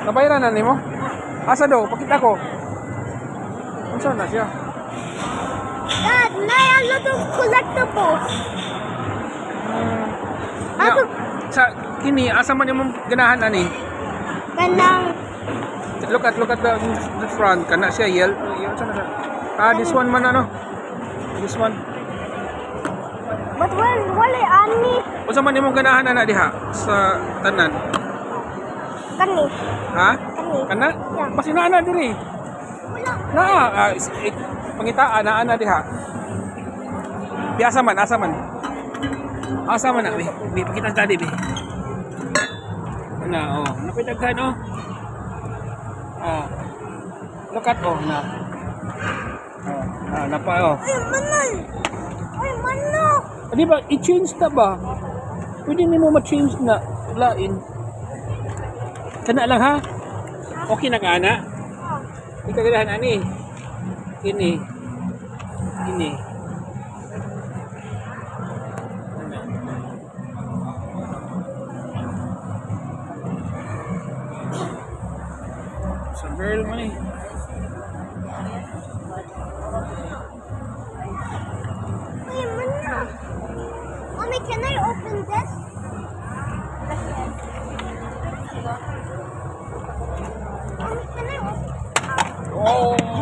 Nabayaran na nimo? Asa daw? Pakita ko. Unsa na siya? Dad, may a lot of collectibles. Ya, sa kini asa man imong ganahan ani? Kanang, Look at the front. Kana siya yellow. Unsa na siya? Ah, this one man ano? This one. but wala ani. Unsa man imong ganahan ana diha sa tanan? Kani. Ha? Kani. Kana? Yeah. Basi na ana diri. Wala. Pangitaan na ana diha. Di asa man, asa man. Asa man na, bi pakita tadi bi. Na, oh, napitaghan oh. Ah. Look at oh na. Oh, napa oh. Ay, manay. Ay, mano. Di ba i-change ta ba? Pwede nimo ma-change na lain. Kana lang ha. Okay na ka ana? Ikaw ganahan ani. Ini. Sa girl man eh. Ay, mano. Mommy, can I open this? Mommy, can I open? Oh.